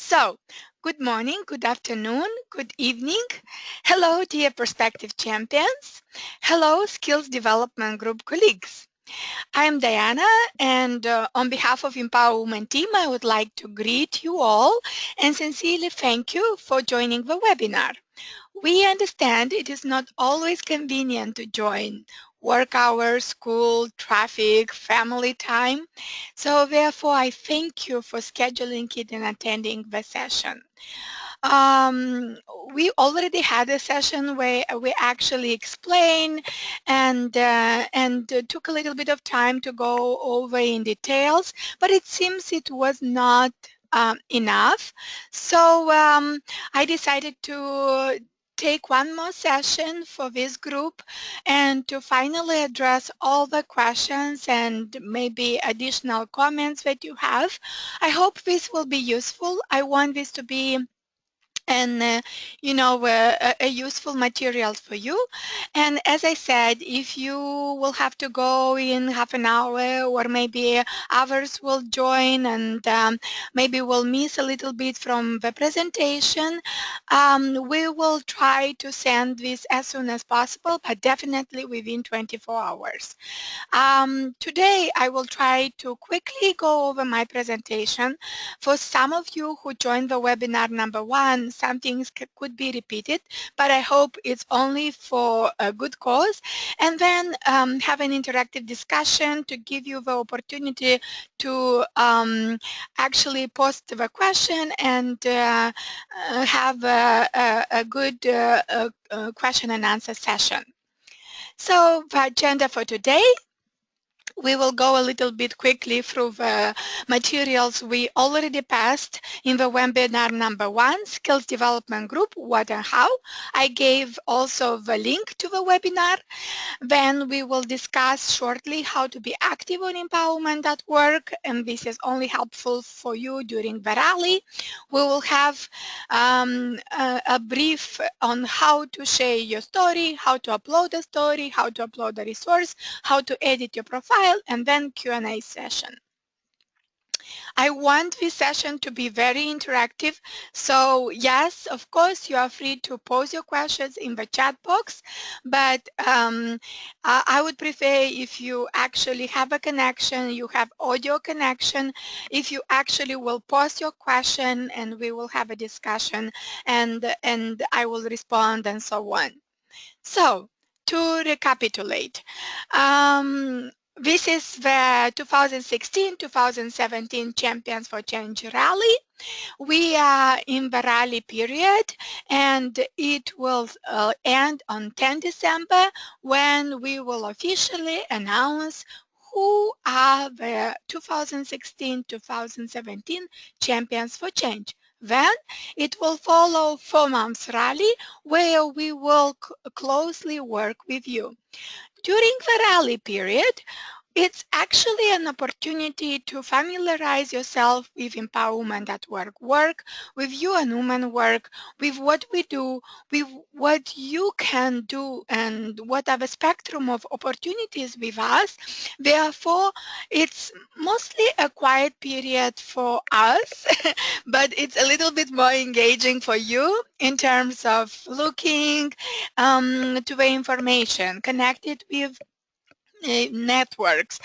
So, good morning, good afternoon, good evening. Hello, dear Prospective champions. Hello, Skills Development Group colleagues. I am Diana, and on behalf of Empower Women team, I would like to greet you all and sincerely thank you for joining the webinar. We understand it is not always convenient to join work hours, school, traffic, family time. So therefore, I thank you for scheduling it and attending the session. Um, we already had a session where we actually explained and took a little bit of time to go over in details, but it seems it was not enough. So I decided to take one more session for this group and to finally address all the questions and maybe additional comments that you have. I hope this will be useful. I want this to be and a useful material for you. And as I said, if you will have to go in half an hour or maybe others will join and maybe we'll miss a little bit from the presentation, we will try to send this as soon as possible, but definitely within 24 hours. Today I will try to quickly go over my presentation. For some of you who joined the webinar number one, some things could be repeated, but I hope it's only for a good cause. And then have an interactive discussion to give you the opportunity to actually post the question and have a good question and answer session. So the agenda for today, we will go a little bit quickly through the materials we already passed in the webinar number one, Skills Development Group, What and How. I gave also the link to the webinar. Then we will discuss shortly how to be active on empowerment at work, and this is only helpful for you during the rally. We will have a brief on how to share your story, how to upload a story, how to upload a resource, how to edit your profile, and then Q&A session. I want this session to be very interactive, so yes, of course, you are free to pose your questions in the chat box, but I would prefer if you actually have a connection, you have audio connection, if you actually will post your question and we will have a discussion and I will respond and so on. So, to recapitulate, this is the 2016-2017 Champions for Change Rally. We are in the rally period and it will end on 10 December when we will officially announce who are the 2016-2017 Champions for Change. Then it will follow 4 months rally where we will closely work with you. During the rally period, it's actually an opportunity to familiarize yourself with empowerment at work, with you and women work, with what we do, with what you can do and what are the spectrum of opportunities with us. Therefore, it's mostly a quiet period for us, but it's a little bit more engaging for you in terms of looking to the information, connected with networks,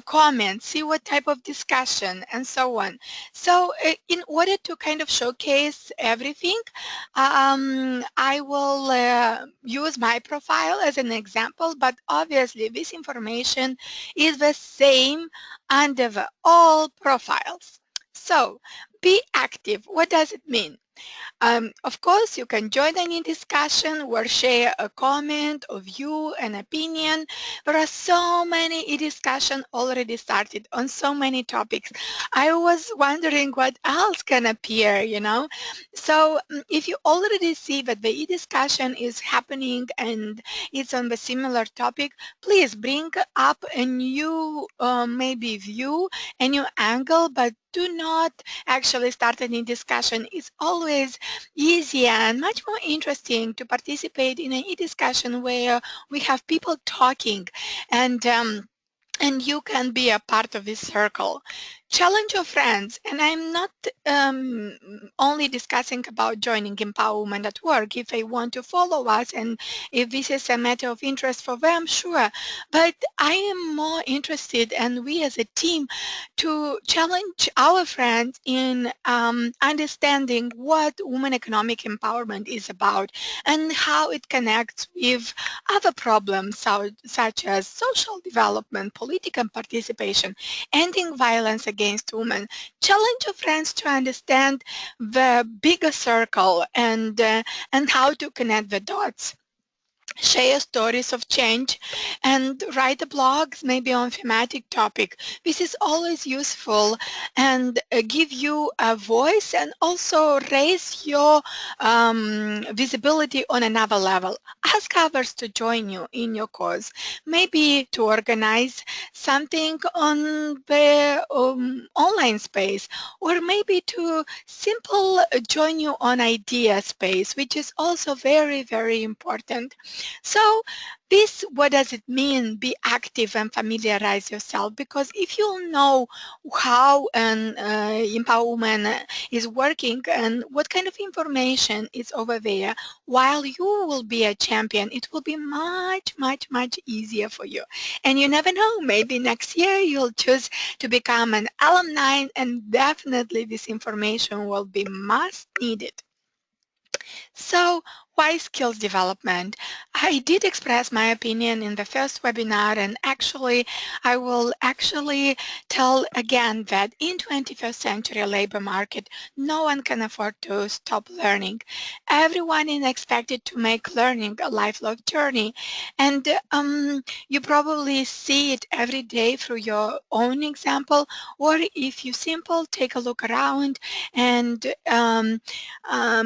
comments, see what type of discussion, and so on. So in order to kind of showcase everything, I will use my profile as an example, but obviously this information is the same under all profiles. So be active. What does it mean? Of course, you can join any discussion or share a comment, a view, an opinion. There are so many e-discussions already started on so many topics. I was wondering what else can appear, you know. So if you already see that the e-discussion is happening and it's on the similar topic, please bring up a new maybe view, a new angle, but do not actually start any discussion. It's always easier and much more interesting to participate in an e-discussion where we have people talking and you can be a part of this circle. Challenge your friends, and I'm not only discussing about joining Empower Women at work. If they want to follow us and if this is a matter of interest for them, sure. But I am more interested, and we as a team, to challenge our friends in understanding what women economic empowerment is about and how it connects with other problems such as social development, political participation, ending violence against women. Challenge your friends to understand the bigger circle and how to connect the dots. Share stories of change and write the blogs maybe on thematic topic. This is always useful and give you a voice and also raise your visibility on another level. Ask others to join you in your cause, maybe to organize something on the online space, or maybe to simple join you on idea space, which is also very, very important. So this, what does it mean? Be active and familiarize yourself, because if you know how an empowerment is working and what kind of information is over there, while you will be a champion, it will be much, much, much easier for you. And you never know, maybe next year you'll choose to become an alumni, and definitely this information will be much needed. So why skills development? I did express my opinion in the first webinar, and actually I will actually tell again that in 21st century labor market, no one can afford to stop learning. Everyone is expected to make learning a lifelong journey, and you probably see it every day through your own example, or if you simple take a look around and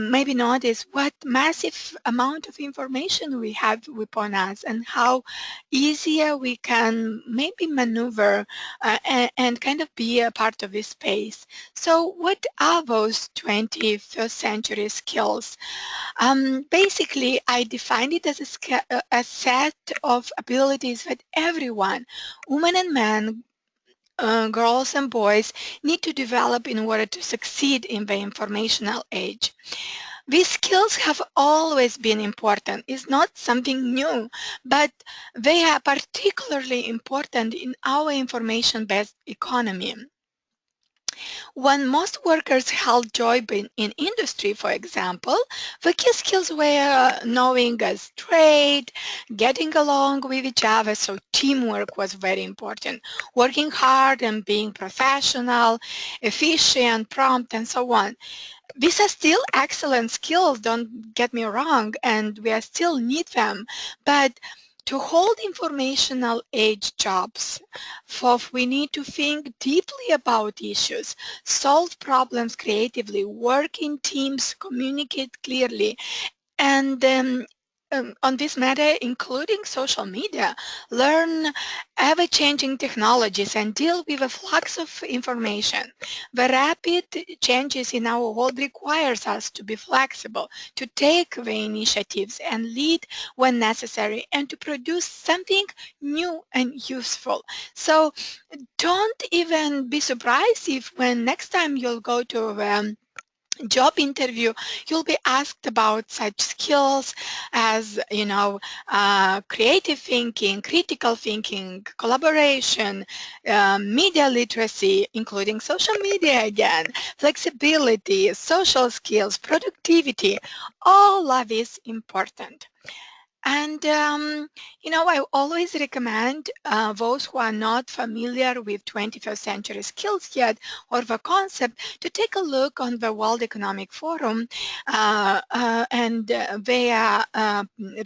maybe notice what massive amount of information we have upon us and how easier we can maybe maneuver and kind of be a part of this space. So what are those 21st century skills? Basically, I define it as a set of abilities that everyone, women and men, girls and boys, need to develop in order to succeed in the informational age. These skills have always been important. It's not something new, but they are particularly important in our information-based economy. When most workers held job in industry, for example, the key skills were knowing as trade, getting along with each other, so teamwork was very important, working hard and being professional, efficient, prompt, and so on. These are still excellent skills, don't get me wrong, and we are still need them, but to hold informational age jobs, we need to think deeply about issues, solve problems creatively, work in teams, communicate clearly, and on this matter, including social media, learn ever-changing technologies and deal with a flux of information. The rapid changes in our world requires us to be flexible, to take the initiatives and lead when necessary, and to produce something new and useful. So don't even be surprised if when next time you'll go to job interview, you'll be asked about such skills as, creative thinking, critical thinking, collaboration, media literacy, including social media again, flexibility, social skills, productivity. All of this important. And, I always recommend those who are not familiar with 21st century skills yet or the concept to take a look on the World Economic Forum and their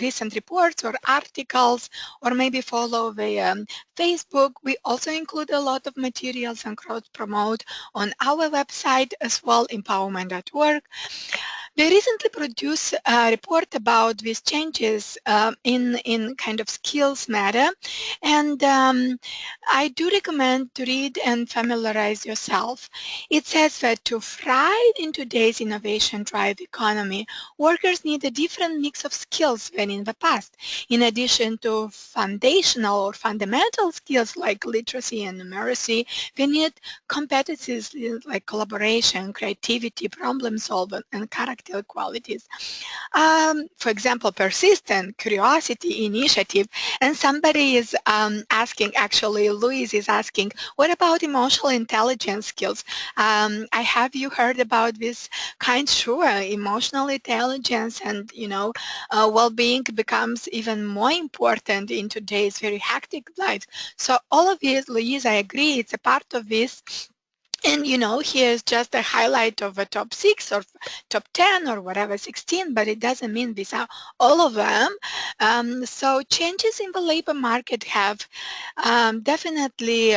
recent reports or articles, or maybe follow the Facebook. We also include a lot of materials and cross-promote on our website as well, Empowerment at Work. We recently produced a report about these changes in kind of skills matter, and I do recommend to read and familiarize yourself. It says that to thrive in today's innovation drive economy, workers need a different mix of skills than in the past. In addition to foundational or fundamental skills like literacy and numeracy, we need competencies like collaboration, creativity, problem solving, and character qualities. For example, persistence, curiosity, initiative, and somebody is asking, actually, Louise is asking, what about emotional intelligence skills? I have you heard about this kind? Sure, emotional intelligence and, well-being becomes even more important in today's very hectic life. So all of this, Louise, I agree, it's a part of this. And here's just a highlight of a top 6 or top 10 or whatever, 16, but it doesn't mean these are all of them. So changes in the labor market have definitely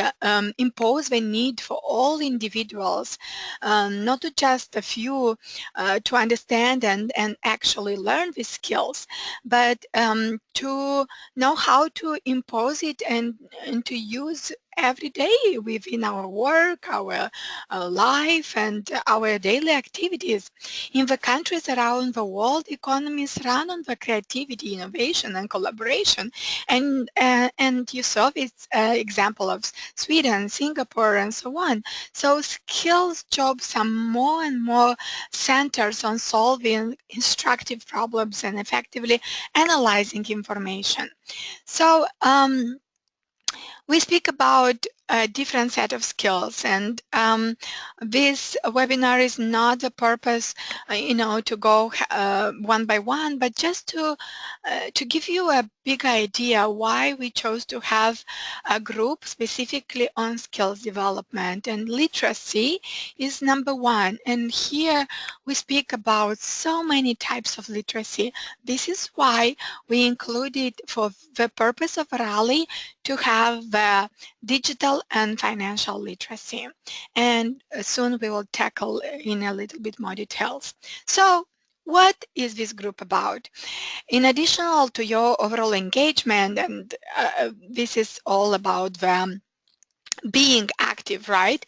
imposed the need for all individuals, not to just a few, to understand and actually learn these skills, but to know how to impose it and to use every day within our work, our life, and our daily activities. In the countries around the world, economies run on the creativity, innovation, and collaboration. And you saw this example of Sweden, Singapore, and so on. So skills jobs are more and more centers on solving instructive problems and effectively analyzing information. So we speak about a different set of skills, and this webinar is not the purpose, to go one by one, but just to give you a big idea why we chose to have a group specifically on skills development. And literacy is number one, and here we speak about so many types of literacy. This is why we included, for the purpose of rally, to have digital and financial literacy. And soon we will tackle in a little bit more details. So what is this group about? In addition to your overall engagement, and this is all about the being active, right,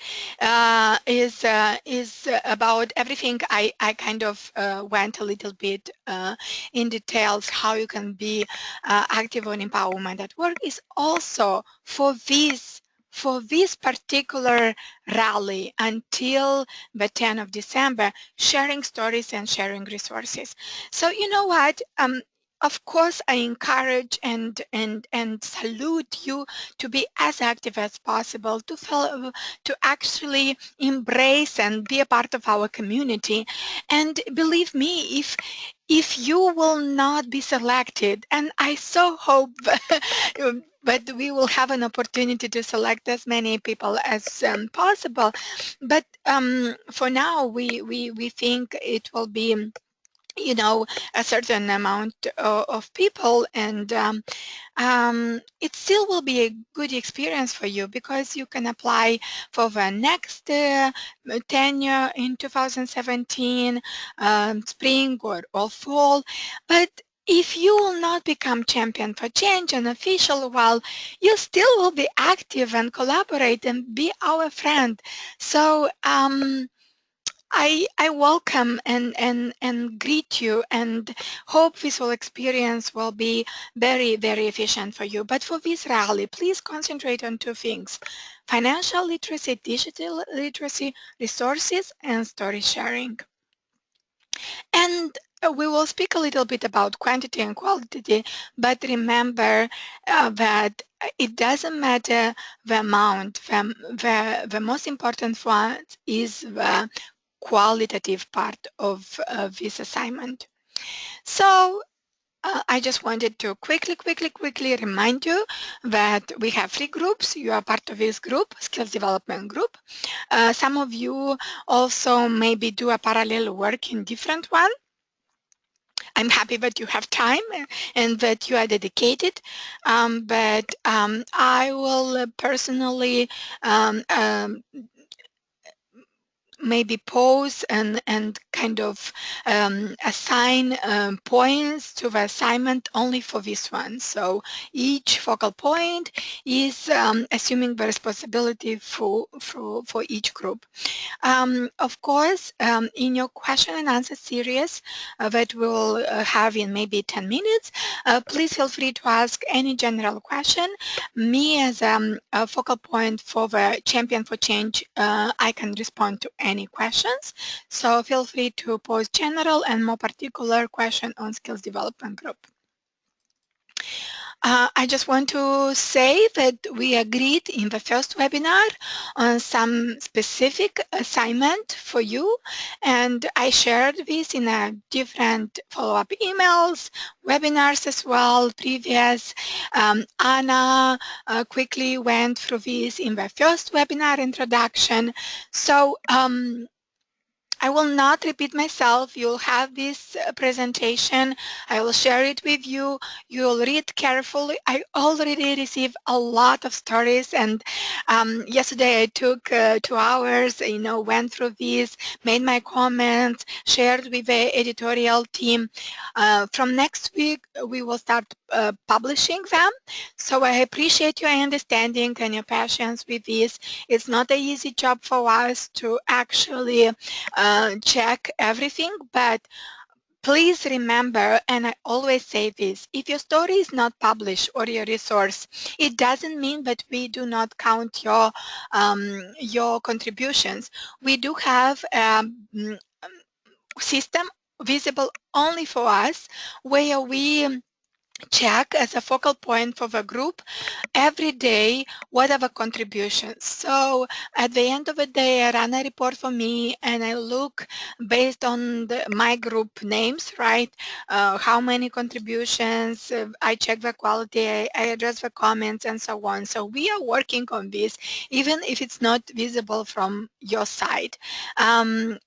is about everything. I kind of went a little bit in details how you can be active on empowerment at work, is also for this particular rally until the 10th of December, sharing stories and sharing resources. So you know what? Of course, I encourage and salute you to be as active as possible, to actually embrace and be a part of our community. And believe me, if you will not be selected, and I so hope but we will have an opportunity to select as many people as possible. But for now, we think it will be a certain amount of people, and it still will be a good experience for you, because you can apply for the next tenure in 2017, spring or fall. But if you will not become champion for change and official, well, you still will be active and collaborate and be our friend. So I welcome and greet you, and hope this whole experience will be very, very efficient for you. But for this rally, please concentrate on two things: financial literacy, digital literacy, resources, and story sharing. And we will speak a little bit about quantity and quality, but remember that it doesn't matter the amount. The most important one is the qualitative part of this assignment. So I just wanted to quickly remind you that we have 3 groups. You are part of this group, skills development group. Some of you also maybe do a parallel work in different one. I'm happy that you have time and that you are dedicated, but I will personally maybe pause and kind of assign points to the assignment only for this one. So each focal point is assuming the responsibility for each group. Of course, in your question and answer series that we'll have in maybe 10 minutes, please feel free to ask any general question. Me as a focal point for the Champion for Change, I can respond to any questions. So feel free to pose general and more particular question on skills development group. I just want to say that we agreed in the first webinar on some specific assignment for you, and I shared this in a different follow-up emails, webinars as well, previous. Anna quickly went through this in the first webinar introduction. So I will not repeat myself. You'll have this presentation. I will share it with you. You'll read carefully. I already received a lot of stories, and yesterday I took 2 hours, went through this, made my comments, shared with the editorial team. From next week, we will start publishing them. So I appreciate your understanding and your patience with this. It's not an easy job for us to actually check everything, but please remember, and I always say this, if your story is not published or your resource, it doesn't mean that we do not count your contributions. We do have a system visible only for us where we check as a focal point for the group every day what are the contributions. So at the end of the day, I run a report for me and I look based on my group names, right? How many contributions, I check the quality, I address the comments and so on. So we are working on this, even if it's not visible from your side.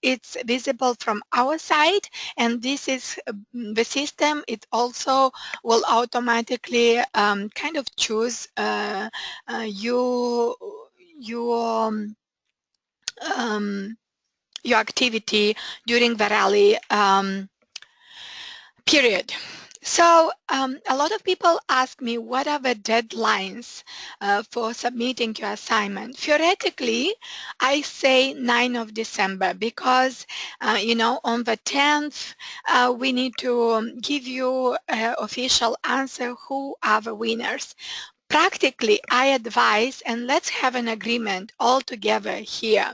It's visible from our side, and this is the system. It also will automatically kind of choose your activity during the rally period. So a lot of people ask me, what are the deadlines for submitting your assignment? Theoretically, I say 9th of December because, on the 10th, we need to give you an official answer who are the winners. Practically, I advise, and let's have an agreement all together here,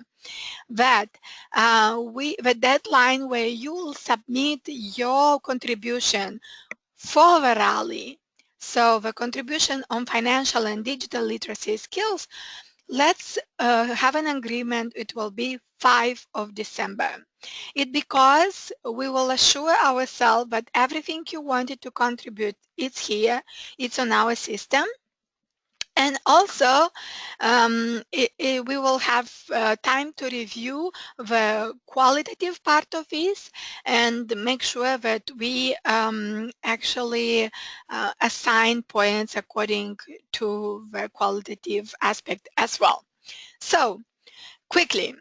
that the deadline where you will submit your contribution for the rally, so the contribution on financial and digital literacy skills, let's have an agreement. It will be 5th of December. It's because we will assure ourselves that everything you wanted to contribute is here, it's on our system. And also, we will have time to review the qualitative part of this and make sure that we actually assign points according to the qualitative aspect as well. So, quickly,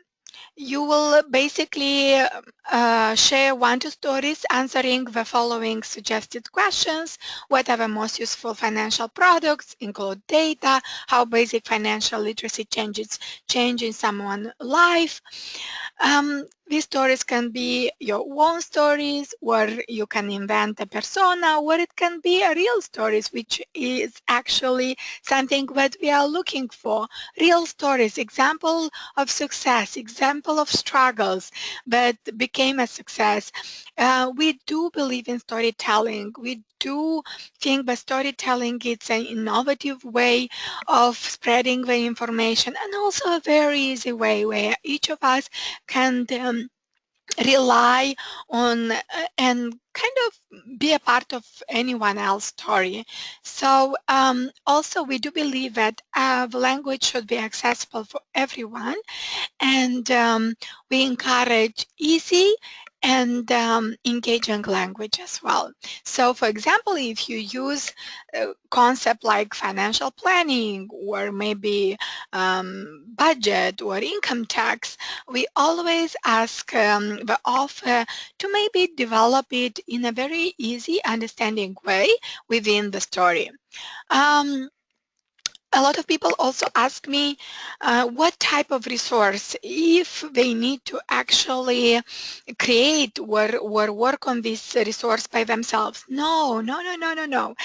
you will basically share 1-2 stories answering the following suggested questions. What are the most useful financial products? Include data, how basic financial literacy changes in someone's life. These stories can be your own stories, or you can invent a persona, or it can be a real stories, which is actually something that we are looking for. Real stories, example of success, example of struggles that became a success. We do believe in storytelling. We do think that storytelling is an innovative way of spreading the information, and also a very easy way where each of us can rely on and kind of be a part of anyone else's story. So also we do believe that the language should be accessible for everyone, and we encourage easy and engaging language as well. So for example, if you use a concept like financial planning or maybe budget or income tax, we always ask the author to maybe develop it in a very easy understanding way within the story. Um, a lot of people also ask me what type of resource, if they need to actually create or work on this resource by themselves. No, no, no, no, no, no.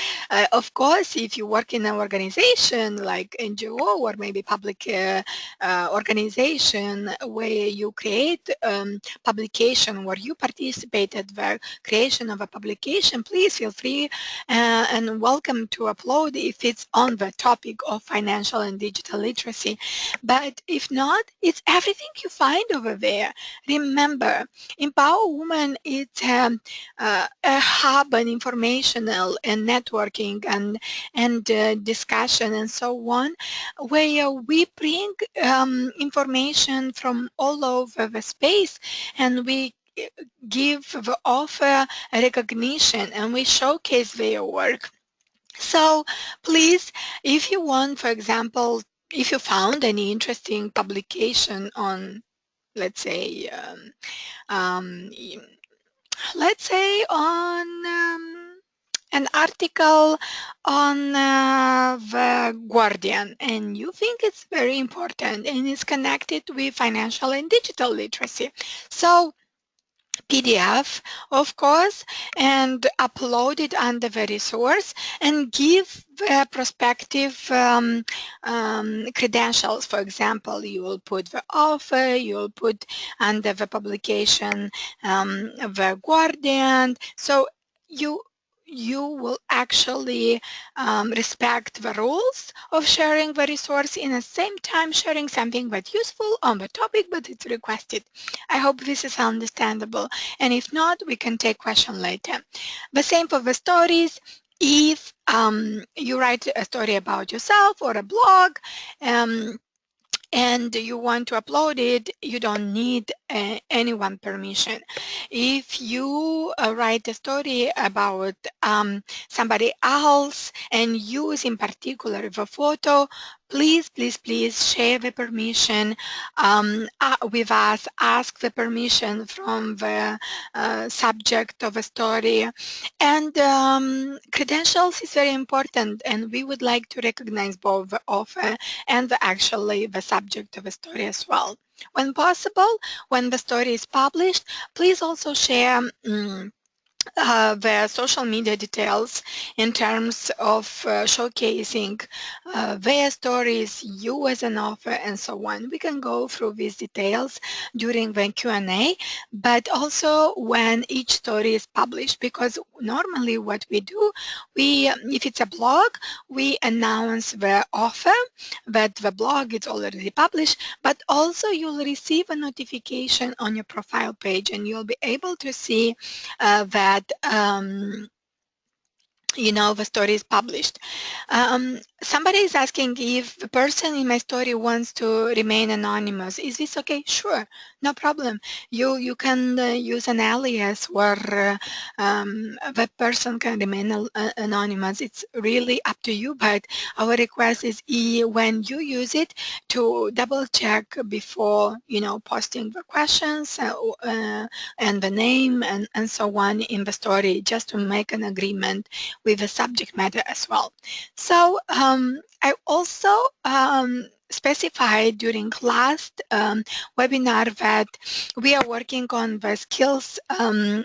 Of course, if you work in an organization like NGO or maybe public organization where you create publication, where you participated the creation of a publication, please feel free and welcome to upload if it's on the topic of financial and digital literacy. But if not, it's everything you find over there. Remember, Empower Women is a hub and informational and networking and discussion and so on, where we bring information from all over the space, and we give the author recognition and we showcase their work. So please, if you want, for example, if you found any interesting publication on, let's say, um, let's say on an article on the Guardian, and you think it's very important and is connected with financial and digital literacy. So PDF, of course, and upload it under the resource and give the prospective credentials. For example, you will put the author, you will put under the publication the Guardian. So you will actually respect the rules of sharing the resource, in the same time sharing something that's useful on the topic but it's requested. I hope this is understandable, and if not, we can take question later. The same for the stories. If you write a story about yourself or a blog, and you want to upload it, you don't need anyone permission. If you write a story about somebody else and use in particular the photo, please, please, please share the permission with us. Ask the permission from the subject of a story. And credentials is very important, and we would like to recognize both the author and actually the subject of a story as well. When possible, when the story is published, please also share the social media details in terms of showcasing their stories, you as an author, and so on. We can go through these details during the Q&A, but also when each story is published, because normally what we do, if it's a blog, we announce the author that the blog is already published, but also you'll receive a notification on your profile page, and you'll be able to see that you know, the story is published. Somebody is asking if the person in my story wants to remain anonymous. Is this okay? Sure, no problem. You can use an alias where the person can remain anonymous. It's really up to you, but our request is when you use it to double check before, you know, posting the questions and the name and so on in the story, just to make an agreement with the subject matter as well. So I also specified during last webinar that we are working on the skills,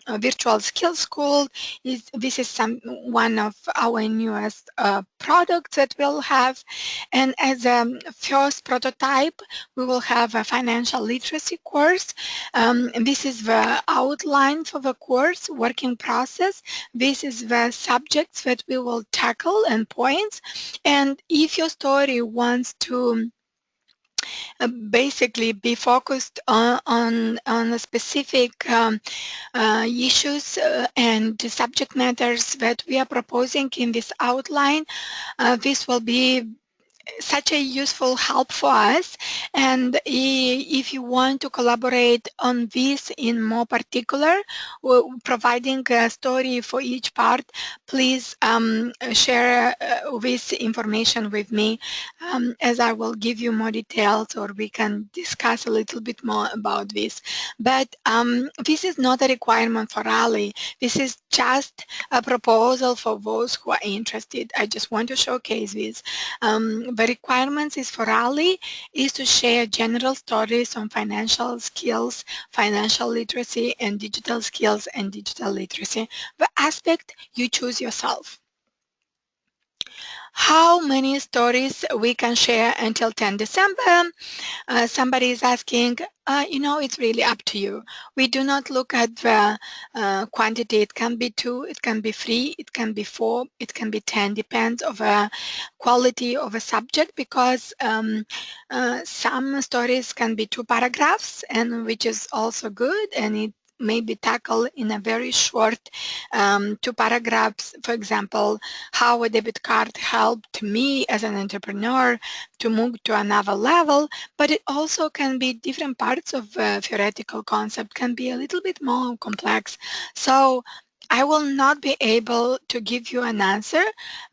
virtual skills school. This is one of our newest products that we'll have, and as a first prototype we will have a financial literacy course. This is the outline for the course, working process. This is the subjects that we will tackle and points. And if your story wants to basically be focused on a specific issues and subject matters that we are proposing in this outline, this will be such a useful help for us, and if you want to collaborate on this in more particular, providing a story for each part, please share this information with me, as I will give you more details, or we can discuss a little bit more about this. But this is not a requirement for Raleigh. This is just a proposal for those who are interested. I just want to showcase this. The requirements is for Raleigh is to share general stories on financial skills, financial literacy, and digital skills and digital literacy. The aspect you choose yourself. How many stories we can share until 10 December? Somebody is asking, it's really up to you. We do not look at the quantity. It can be 2, it can be 3, it can be 4, it can be 10, depends on the quality of a subject, because some stories can be 2 paragraphs, and which is also good, and it may be tackled in a very short 2 paragraphs. For example, how a debit card helped me as an entrepreneur to move to another level, but it also can be different parts of theoretical concept, can be a little bit more complex. So I will not be able to give you an answer,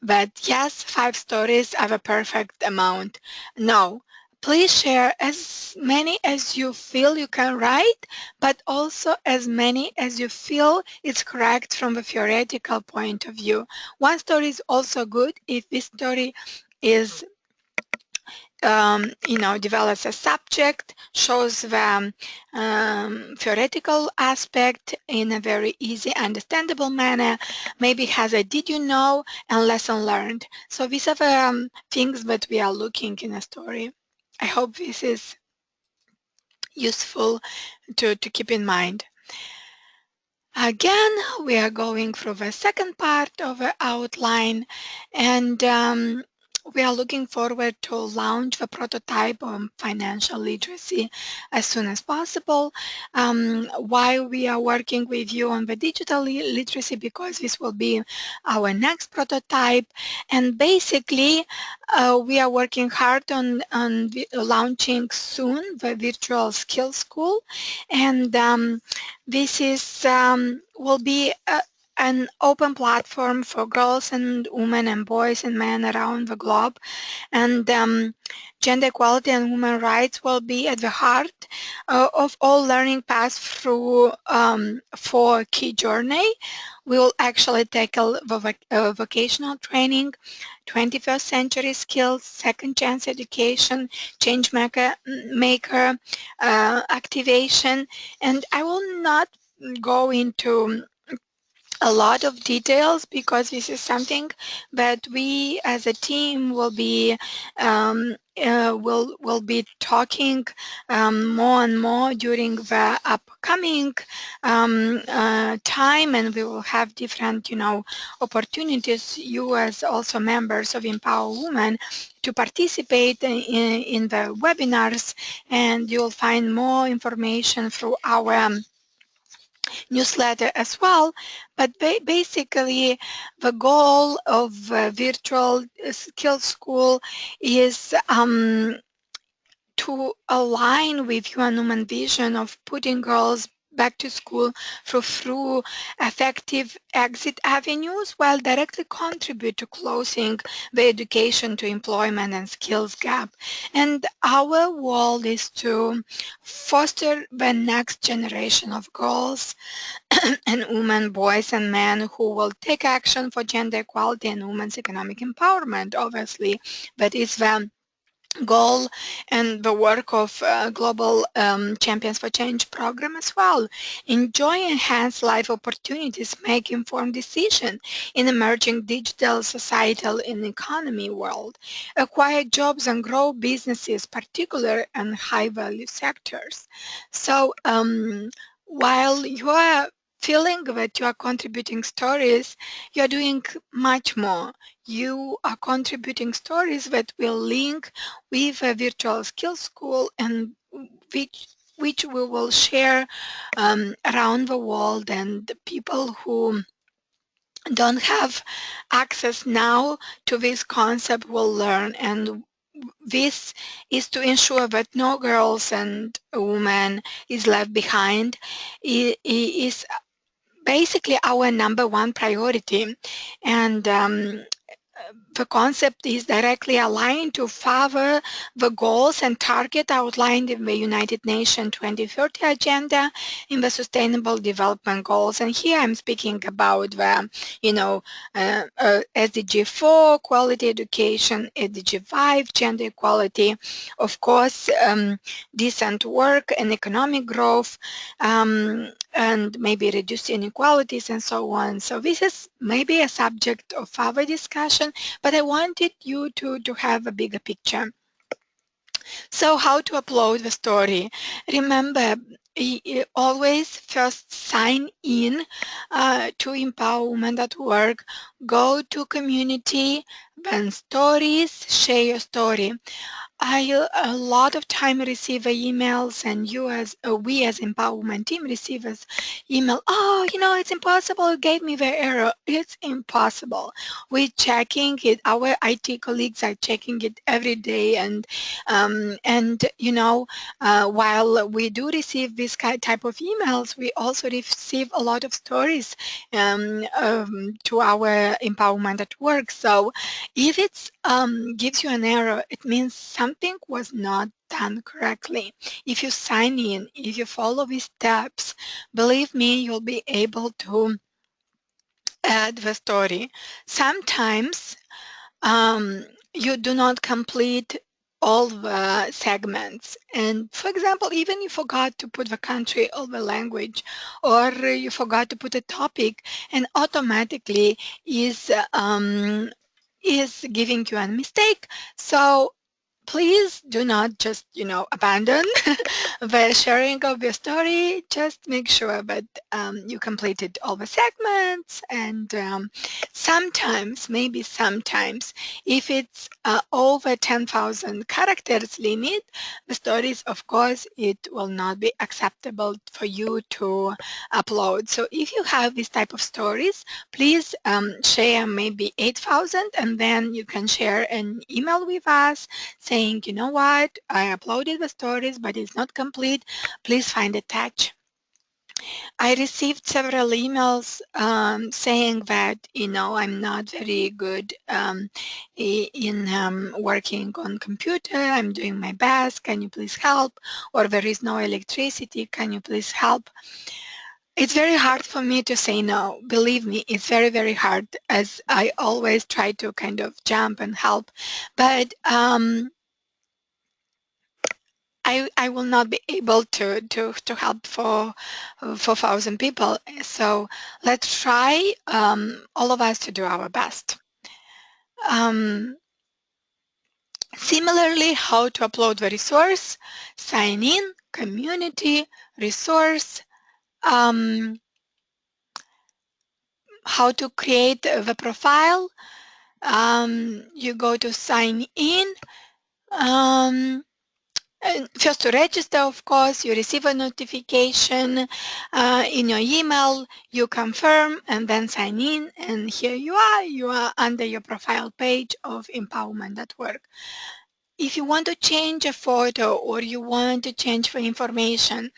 but yes, 5 stories are a perfect amount. No, please share as many as you feel you can write, but also as many as you feel it's correct from a theoretical point of view. One story is also good if this story is develops a subject, shows the theoretical aspect in a very easy, understandable manner, maybe has a did you know and lesson learned. So these are the things that we are looking in a story. I hope this is useful to keep in mind. Again, we are going through the second part of the outline, and we are looking forward to launch the prototype on financial literacy as soon as possible, while we are working with you on the digital literacy, because this will be our next prototype. And basically, we are working hard on launching soon the virtual skills school, and this is will be an open platform for girls and women and boys and men around the globe, and gender equality and human rights will be at the heart of all learning paths through 4 key journey. We will actually tackle vocational training, 21st century skills, second chance education, change maker activation, and I will not go into a lot of details, because this is something that we as a team will be talking more and more during the upcoming time, and we will have different opportunities, you as also members of Empower Women, to participate in the webinars, and you'll find more information through our newsletter as well. But basically, the goal of virtual skills school is to align with your human vision of putting girls back to school through effective exit avenues, while directly contribute to closing the education to employment and skills gap. And our goal is to foster the next generation of girls and women, boys and men who will take action for gender equality and women's economic empowerment, obviously. But it's the goal and the work of Global Champions for Change program as well. Enjoy enhanced life opportunities, make informed decisions in emerging digital societal and economy world. Acquire jobs and grow businesses, particular and high value sectors. So while you are feeling that you are contributing stories, you are doing much more. You are contributing stories that will link with a virtual skills school, and which we will share around the world, and the people who don't have access now to this concept will learn, and this is to ensure that no girls and woman is left behind. It is basically our number one priority, and the concept is directly aligned to further the goals and target outlined in the United Nations 2030 agenda in the Sustainable Development Goals. And here I'm speaking about the, SDG 4, quality education, SDG 5, gender equality, of course, decent work and economic growth, and maybe reduce inequalities and so on. So this is maybe a subject of further discussion, but I wanted you to have a bigger picture. So how to upload the story? Remember, always first sign in to Empower Women at Work, go to community, then stories, share your story. I a lot of time receive emails, and we as empowerment team receive as email. Oh, it's impossible. It gave me the error. It's impossible. We're checking it. Our IT colleagues are checking it every day, and while we do receive this type of emails, we also receive a lot of stories to our empowerment at work. So if it gives you an error, it means something was not done correctly. If you sign in, if you follow these steps, believe me, you'll be able to add the story. Sometimes you do not complete all the segments, and for example, even you forgot to put the country or the language, or you forgot to put a topic, and automatically is giving you a mistake. So please do not just, abandon the sharing of your story. Just make sure that you completed all the segments. And maybe sometimes, if it's over 10,000 characters limit, the stories, of course, it will not be acceptable for you to upload. So if you have this type of stories, please share maybe 8,000, and then you can share an email with us saying, you know what, I uploaded the stories, but it's not complete. Please find attached. I received several emails saying that, I'm not very good in working on computer. I'm doing my best. Can you please help? Or there is no electricity. Can you please help? It's very hard for me to say no. Believe me, it's very, very hard, as I always try to kind of jump and help. But I will not be able to help for 4,000 people. So let's try, all of us, to do our best. Similarly, how to upload the resource: sign in, community, resource, how to create the profile. You go to sign in. First, to register, of course, you receive a notification in your email, you confirm, and then sign in, and here you are under your profile page of Empowerment at Work. If you want to change a photo, or you want to change the information,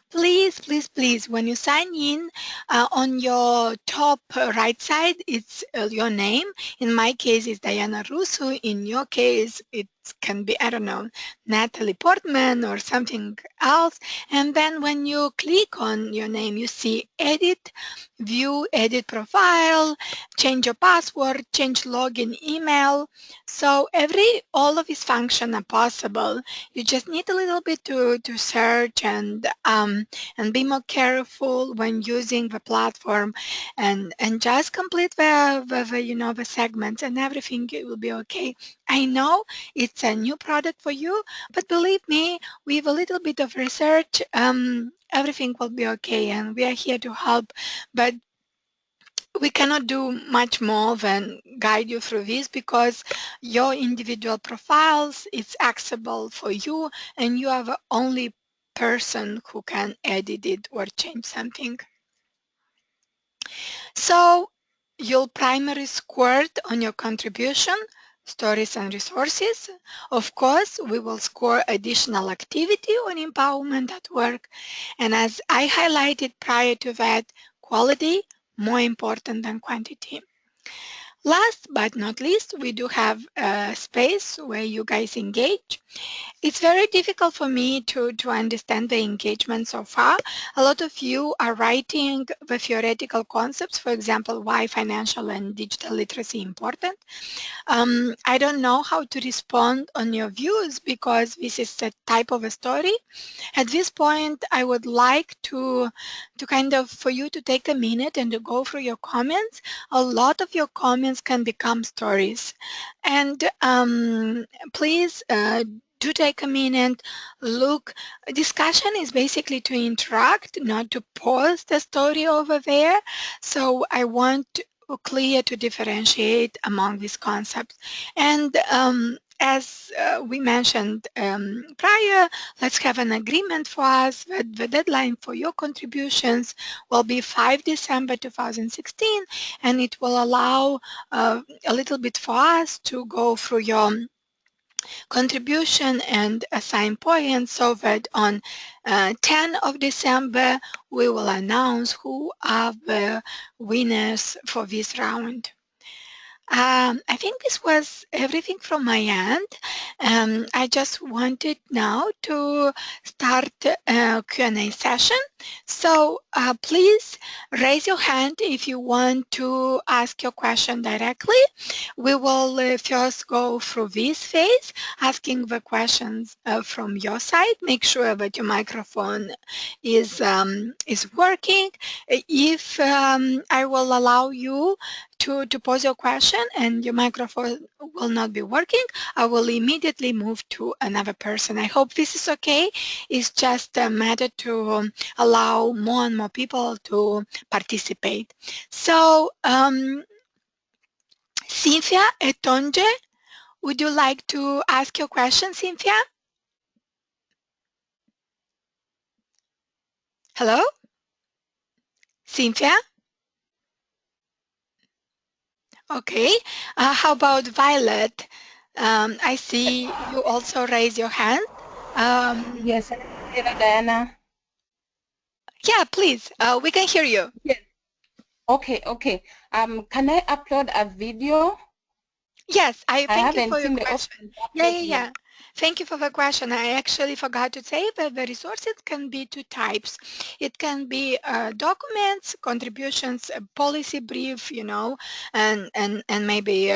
please, please, please, when you sign in, on your top right side, it's your name. In my case, it's Diana Russo. In your case, it can be, I don't know, Natalie Portman or something else. And then when you click on your name, you see edit, view, edit profile, change your password, change login email. So all of these functions are possible. You just need a little bit to search and be more careful when using the platform, and just complete the segments, and everything will be okay. I know it's a new product for you, but believe me, with a little bit of research, everything will be okay, and we are here to help. But we cannot do much more than guide you through this, because your individual profiles is accessible for you, and you are the only person who can edit it or change something. So you'll primary scored on your contribution, stories and resources. Of course, we will score additional activity on empowerment at work. And as I highlighted prior to that, quality more important than quantity. Last but not least, we do have a space where you guys engage. It's very difficult for me to understand the engagement so far. A lot of you are writing the theoretical concepts, for example, why financial and digital literacy important. I don't know how to respond on your views because this is a type of a story. At this point, I would like to kind of for you to take a minute and to go through your comments. A lot of your comments can become stories. And please do take a minute, look. Discussion is basically to interact, not to pause the story over there. So I want clear to differentiate among these concepts. And as we mentioned prior, let's have an agreement for us that the deadline for your contributions will be 5 December 2016, and it will allow a little bit for us to go through your contribution and assign points so that on 10 of December we will announce who are the winners for this round. I think this was everything from my end. I just wanted now to start a Q&A session. So please raise your hand if you want to ask your question directly. We will first go through this phase, asking the questions from your side. Make sure that your microphone is working. If I will allow you to pose your question and your microphone will not be working, I will immediately move to another person. I hope this is okay. It's just a matter to allow more and more people to participate. So, Cynthia Etonje, would you like to ask your question, Cynthia? Hello? Cynthia? Okay. How about Violet? I see you also raise your hand. Yes, Diana. Yeah, please. We can hear you. Yes. Okay. Can I upload a video? Yes, I thank you haven't for your seen the question. option to upload yet. Yeah. Thank you for the question. I actually forgot to say that the resources can be two types. It can be documents, contributions, a policy brief, you know, and maybe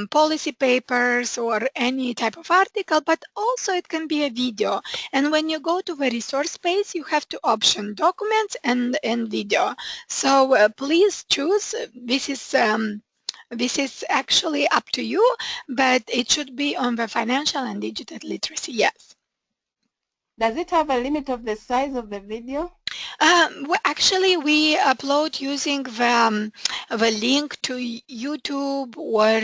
policy papers or any type of article, but also it can be a video. And when you go to the resource page, you have to option documents and video. So please choose. This is actually up to you, but it should be on the financial and digital literacy, yes. Does it have a limit of the size of the video? Actually, we upload using the link to YouTube or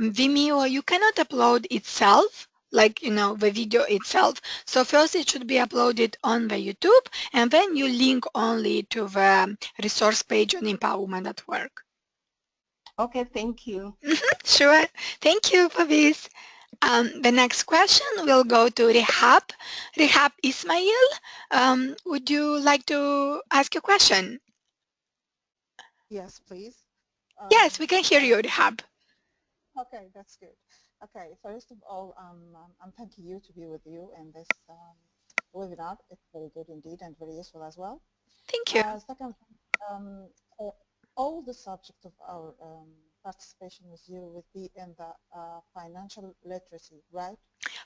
Vimeo. You cannot upload itself, like, you know, the video itself. So first it should be uploaded on the YouTube, and then you link only to the resource page on Empowerment at Work. Okay, thank you. Sure. Thank you for this. The next question will go to Rehab. Rehab Ismail, would you like to ask a question? Yes, please. Yes, we can hear you, Rehab. Okay, that's good. Okay, first of all, I'm thanking you to be with you in this webinar. It's very good indeed and very useful as well. Thank you. Second, all the subject of our participation with you would be in the financial literacy, right?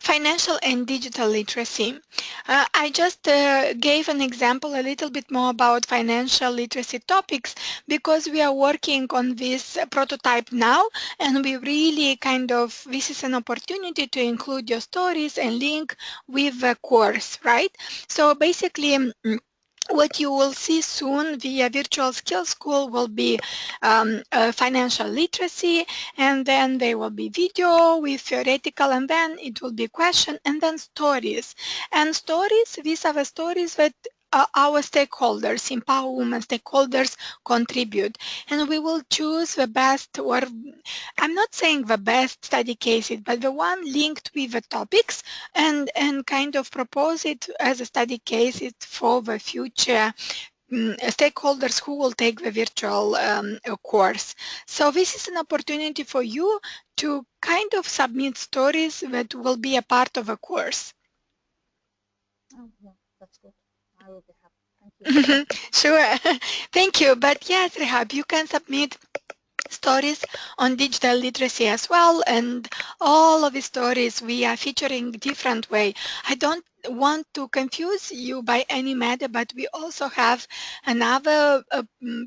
Financial and digital literacy. I just gave an example a little bit more about financial literacy topics because we are working on this prototype now, and we really this is an opportunity to include your stories and link with the course, right? So basically, what you will see soon via Virtual Skills School will be financial literacy, and then there will be video with theoretical, and then it will be question, and then stories. And stories, these are the stories that our stakeholders, Empower Women stakeholders, contribute. And we will choose the best, or I'm not saying the best study cases, but the one linked with the topics, and kind of propose it as a study case for the future stakeholders who will take the virtual course. So this is an opportunity for you to kind of submit stories that will be a part of a course. Oh, yeah, that's good. I will be happy. Thank you. Sure. Thank you. But yes, Rehab, you can submit stories on digital literacy as well, and all of the stories we are featuring different way. I don't want to confuse you by any matter, but we also have another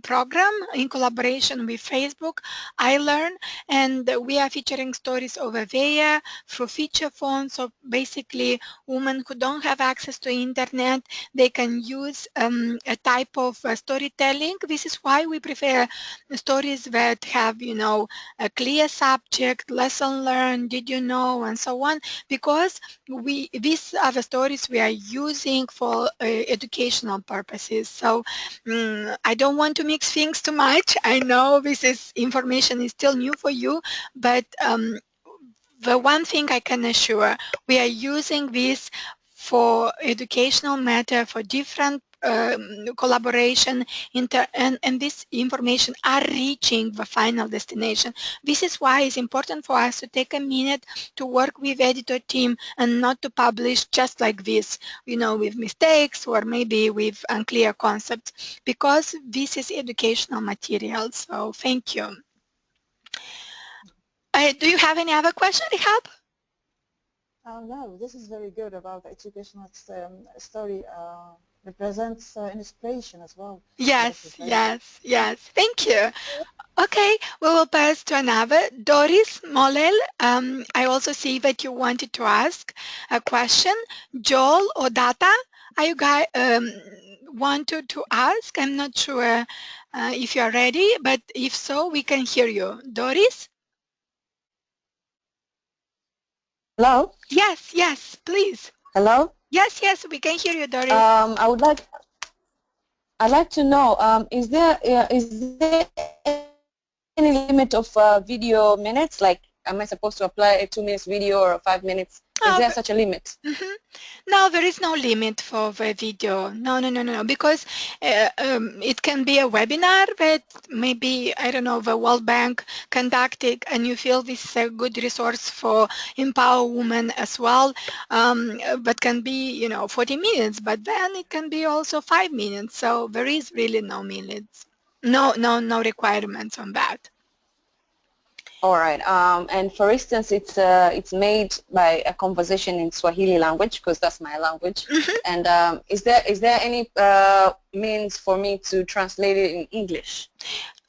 program in collaboration with Facebook, I Learn, and we are featuring stories over there through feature phones. So basically, women who don't have access to internet, they can use a type of storytelling. This is why we prefer stories that have, you know, a clear subject, lesson learned, did you know, and so on, because these are the stories we are using for educational purposes. So I don't want to mix things too much. I know this is information is still new for you, but the one thing I can assure, we are using this for educational matter, for different collaboration, and this information are reaching the final destination. This is why it's important for us to take a minute to work with editor team and not to publish just like this, you know, with mistakes or maybe with unclear concepts, because this is educational material. So thank you. Do you have any other question, Rehab? No, this is very good about the educational story. Represents inspiration as well. Yes, yes, yes. Thank you. Okay, we will pass to another. Doris Molel, I also see that you wanted to ask a question. Joel or Data, are you guys wanted to ask? I'm not sure if you are ready, but if so, we can hear you. Doris? Hello? Yes, yes, please. Hello? Yes, yes, we can hear you, Doris. I'd like to know, is there any limit of video minutes? Like, am I supposed to apply a 2 minutes video or 5 minutes? Is there such a limit? No, there is no limit for the video. No, because it can be a webinar that maybe, I don't know, the World Bank conducted, and you feel this is a good resource for Empower Women as well, but can be, you know, 40 minutes, but then it can be also 5 minutes. So there is really no minutes. No requirements on that. All right. And for instance, it's made by a conversation in Swahili language, because that's my language. And is there any means for me to translate it in English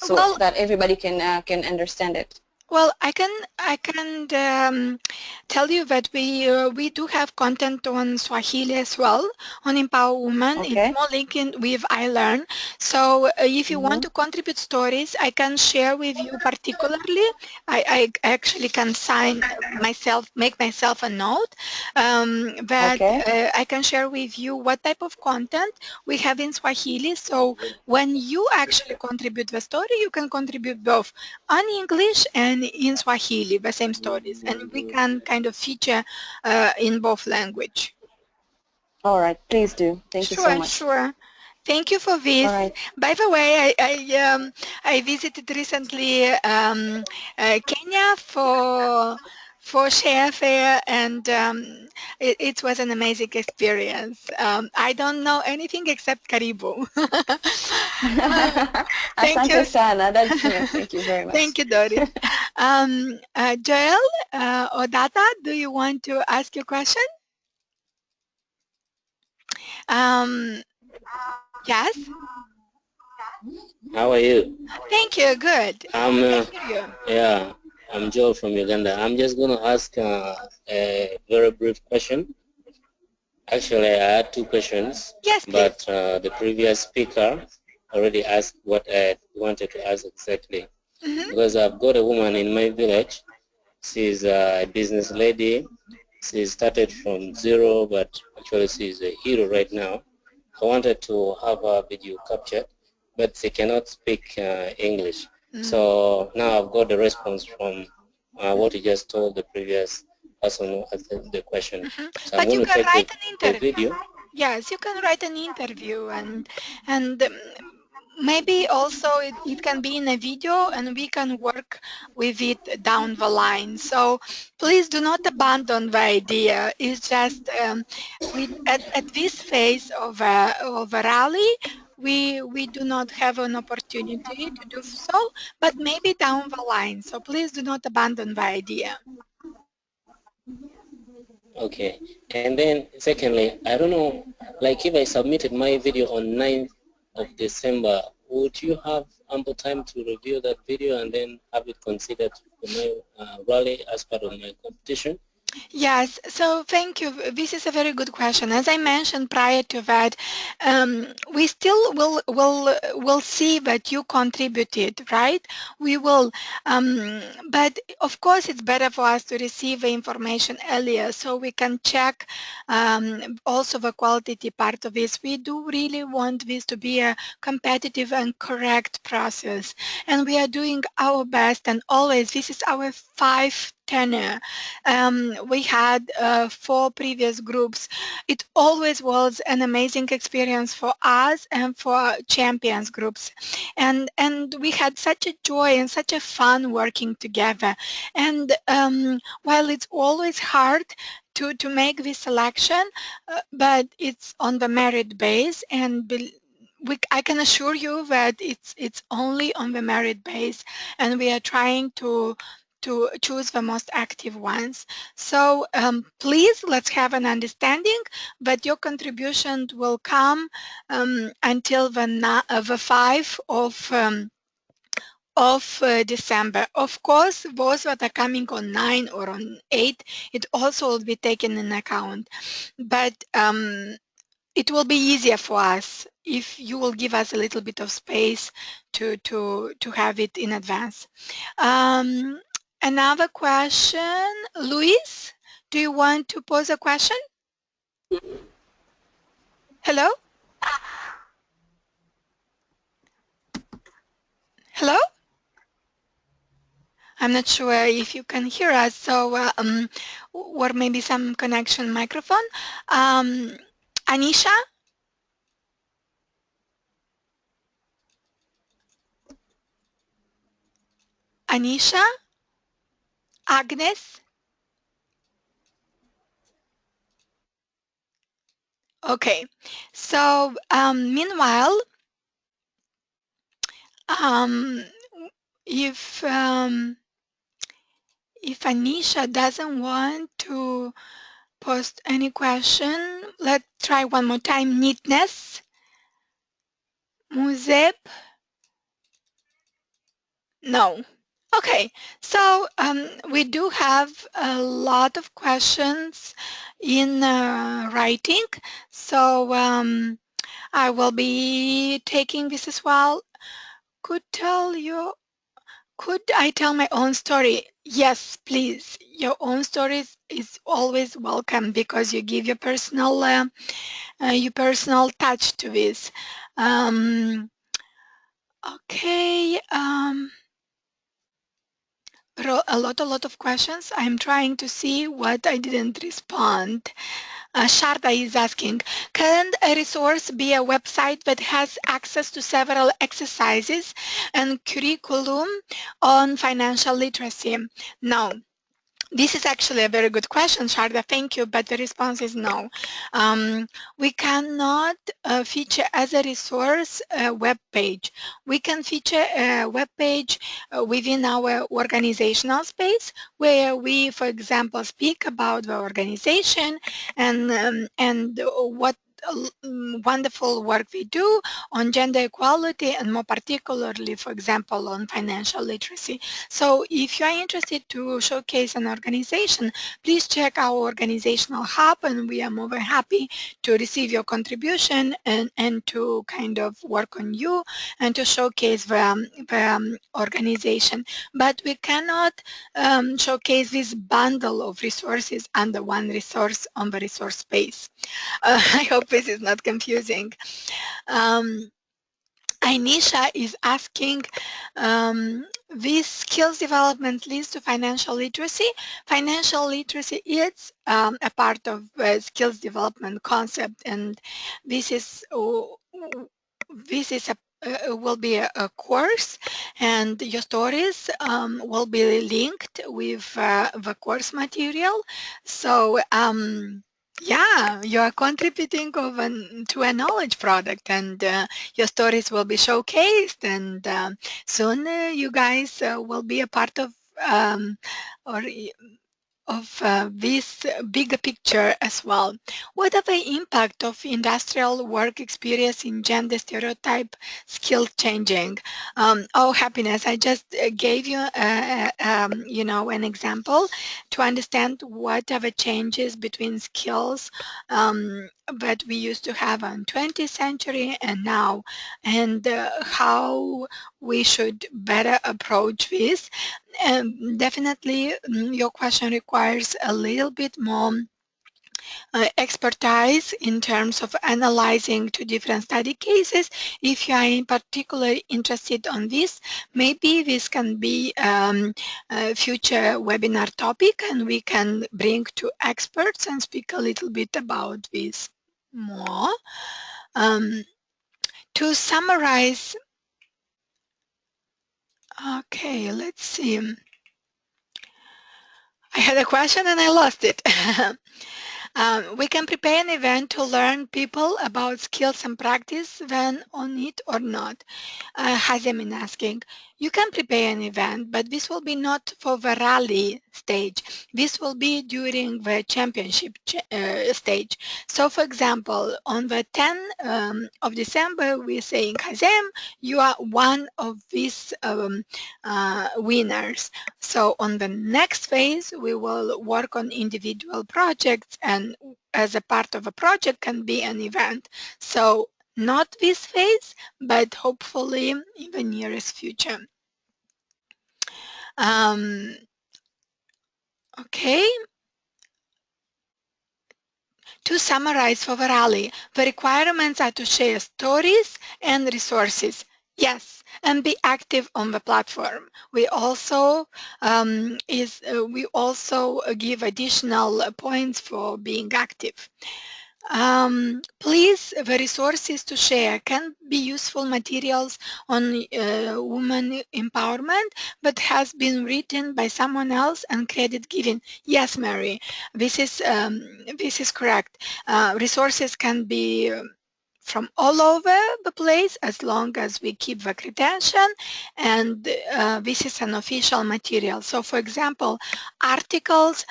so that everybody can understand it? Well, I can tell you that we do have content on Swahili as well on Empower Women. Okay. It's more linked with I Learn. So if you want to contribute stories, I can share with you particularly. I actually can make myself a note that I can share with you what type of content we have in Swahili. So when you actually contribute the story, you can contribute both on English and in Swahili, the same stories, and we can kind of feature in both language. All right, please do. Thank you so much. Sure. Thank you for this. All right. By the way, I visited recently Kenya for Share Fair, and it was an amazing experience. I don't know anything except Karibu. Thank you. Sana. That's true. Thank you very much. Thank you, Doris. Joel or Data, do you want to ask your question? Yes. How are you? Thank you. Good. Yeah, I'm Joel from Uganda. I'm just going to ask a very brief question. Actually, I had two questions. Yes, please. But the previous speaker already asked what I wanted to ask exactly. Because I've got a woman in my village. She's a business lady. She started from zero, but actually she's a hero right now. I wanted to have a video captured, but they cannot speak English. So now I've got the response from what you just told the previous person who asked the question. So I'm But you going to can take write an the interview. video. Yes, you can write an interview, and maybe also it can be in a video, and we can work with it down the line. So please do not abandon the idea. It's just at this phase of a rally, we do not have an opportunity to do so, but maybe down the line. So please do not abandon the idea. Okay. And then secondly, I don't know, like if I submitted my video on 9th of December, would you have ample time to review that video and then have it considered for my rally as part of my competition? Yes, so thank you. This is a very good question. As I mentioned prior to that, we still will see that you contributed, right? We will, but of course it's better for us to receive the information earlier so we can check also the quality part of this. We do really want this to be a competitive and correct process, and we are doing our best, and always this is our 5 tenure. We had 4 previous groups. It always was an amazing experience for us and for champions groups. And we had such a joy and such a fun working together. And while it's always hard to make this selection, but it's on the merit base, and I can assure you that it's only on the merit base, and we are trying to choose the most active ones. So please, let's have an understanding, but your contribution will come until the 5 of December. Of course, those that are coming on 9 or on 8, it also will be taken in account. But it will be easier for us if you will give us a little bit of space to have it in advance. Another question, Luis, do you want to pose a question? Hello? Hello? I'm not sure if you can hear us, so or maybe some connection microphone. Anisha? Anisha? Agnes? Okay, so meanwhile, um, if Anisha doesn't want to post any question, let's try one more time. Neatness, Muzeb, no. Okay, so we do have a lot of questions in writing, so I will be taking this as well. Could I tell my own story? Yes, please. Your own story is always welcome because you give your personal touch to this. Okay. A lot of questions. I'm trying to see what I didn't respond. Sharda is asking, can a resource be a website that has access to several exercises and curriculum on financial literacy? No. This is actually a very good question, Sharda. Thank you, but the response is no. We cannot feature as a resource a web page. We can feature a web page within our organizational space where we, for example, speak about the organization and what wonderful work we do on gender equality and more particularly, for example, on financial literacy. So if you are interested to showcase an organization, please check our organizational hub, and we are more than happy to receive your contribution and to kind of work on you and to showcase the organization. But we cannot showcase this bundle of resources under one resource on the resource space. I hope this is not confusing. Anisha is asking, this skills development leads to financial literacy. Financial literacy is a part of skills development concept, and this is will be a course, and your stories will be linked with the course material. So yeah, you are contributing to a knowledge product, and your stories will be showcased, and soon you guys will be a part of or this bigger picture as well. What are the impact of industrial work experience in gender stereotype skill changing? Oh, happiness! I just gave you, you know, an example to understand what are the changes between skills that we used to have on 20th century and now, and how we should better approach this. Definitely, your question requires a little bit more expertise in terms of analyzing two different study cases. If you are in particular interested on this, maybe this can be a future webinar topic, and we can bring two experts and speak a little bit about this more. To summarize, okay, let's see. I had a question and I lost it. We can prepare an event to learn people about skills and practice when on it or not. Hazemin asking, you can prepare an event, but this will be not for the rally stage. This will be during the championship stage. So, for example, on the 10th of December, we're saying, Hazem, you are one of these winners. So on the next phase, we will work on individual projects, and as a part of a project can be an event. So not this phase, but hopefully in the nearest future. Okay. To summarize for the rally, the requirements are to share stories and resources. Yes, and be active on the platform. We also give additional points for being active. Please, the resources to share can be useful materials on women empowerment, but has been written by someone else and credit given. Yes, Mary, this is correct. Resources can be from all over the place as long as we keep the credential, and this is an official material. So, for example, articles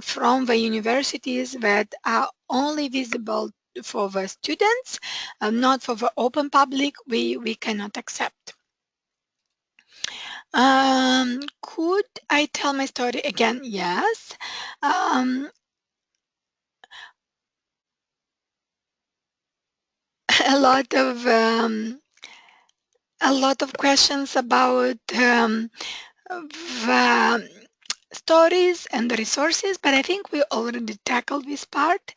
from the universities that are only visible for the students, not for the open public, we cannot accept. Could I tell my story again? Yes. A lot of questions about the stories and the resources, but I think we already tackled this part.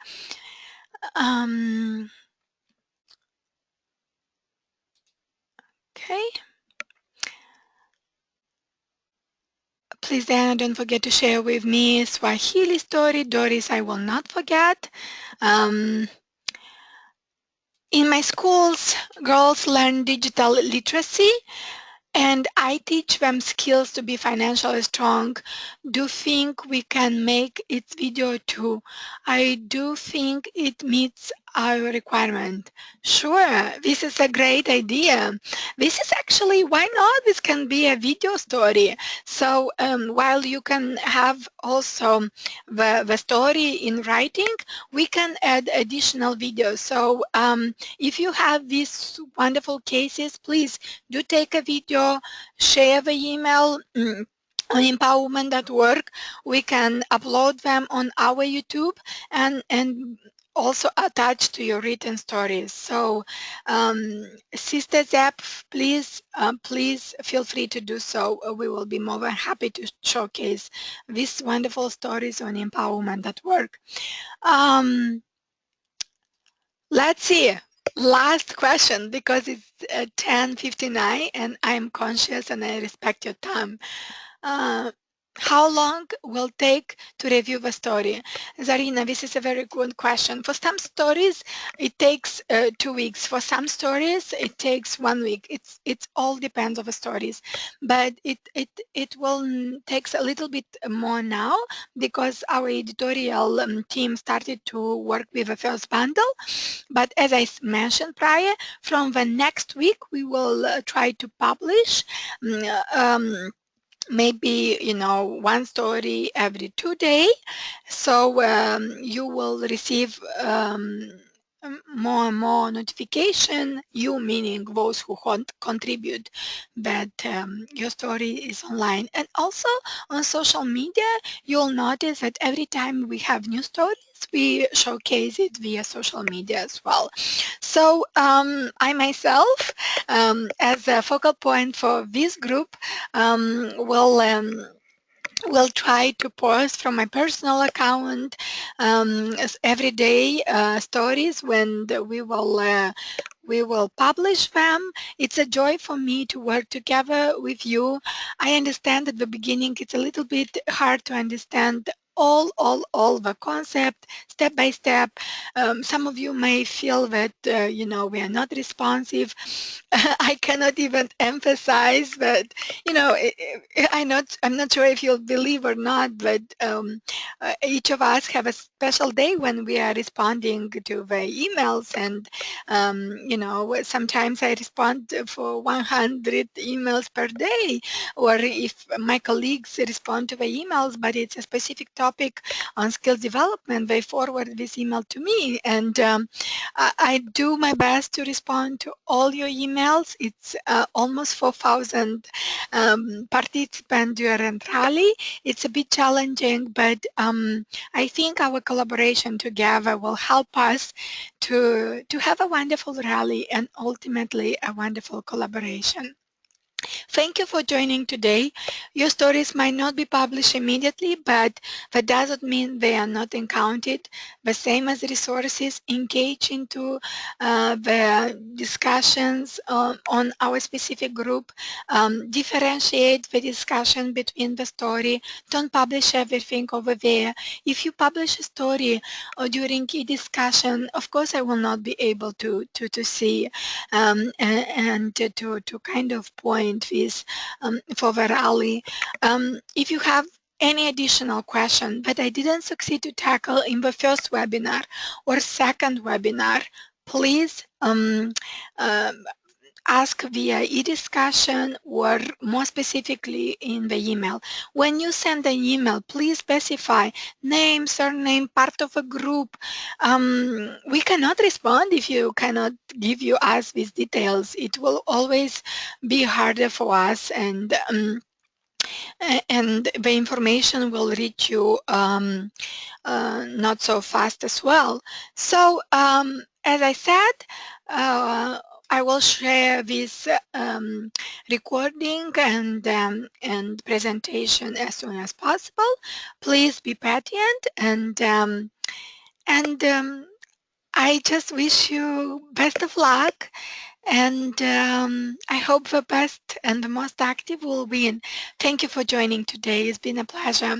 Okay. Please, Diana, don't forget to share with me Swahili story. Doris, I will not forget. In my schools, girls learn digital literacy, and I teach them skills to be financially strong. Do you think we can make it video too? I do think it meets our requirement. Sure, this is a great idea. This is actually, why not? This can be a video story. So while you can have also the story in writing, we can add additional videos. So if you have these wonderful cases, please do take a video, share the email on empowerment.org. We can upload them on our YouTube and also attach to your written stories. So Sister Zep, please feel free to do so. We will be more than happy to showcase these wonderful stories on empowerment.org. Let's see. Last question, because it's 10:59 and I'm conscious and I respect your time. Uh, how long will take to review the story? Czarina, this is a very good question. For some stories, it takes 2 weeks. For some stories, it takes 1 week. It all depends on the stories, but it will takes a little bit more now because our editorial team started to work with the first bundle. But as I mentioned prior, from the next week we will try to publish. mm, Um, maybe one story every 2 days, so you will receive more and more notification, you meaning those who contribute, that your story is online. And also on social media, you'll notice that every time we have new stories, we showcase it via social media as well. So I myself, as a focal point for this group, will try to post from my personal account every day stories when we will publish them. It's a joy for me to work together with you. I understand at the beginning it's a little bit hard to understand all the concept step by step. Some of you may feel that we are not responsive. I cannot even emphasize that. I'm not sure if you'll believe or not, but each of us have a special day when we are responding to the emails, and sometimes I respond for 100 emails per day, or if my colleagues respond to the emails, but it's a specific topic on skills development, they forward this email to me, and I do my best to respond to all your emails. It's almost 4,000 participants during rally. It's a bit challenging, but I think our collaboration together will help us to have a wonderful rally and ultimately a wonderful collaboration. Thank you for joining today. Your stories might not be published immediately, but that doesn't mean they are not encountered. The same as resources, engage into the discussions on our specific group. Differentiate the discussion between the story. Don't publish everything over there. If you publish a story during a discussion, of course I will not be able to see and to kind of point this for the rally. If you have any additional question that I didn't succeed to tackle in the first webinar or second webinar, please ask via e-discussion or more specifically in the email. When you send an email, please specify name, surname, part of a group. We cannot respond if you cannot give us these details. It will always be harder for us, and the information will reach you not so fast as well. So as I said, I will share this recording and presentation as soon as possible. Please be patient, and I just wish you best of luck, and I hope the best and the most active will win. Thank you for joining today. It's been a pleasure.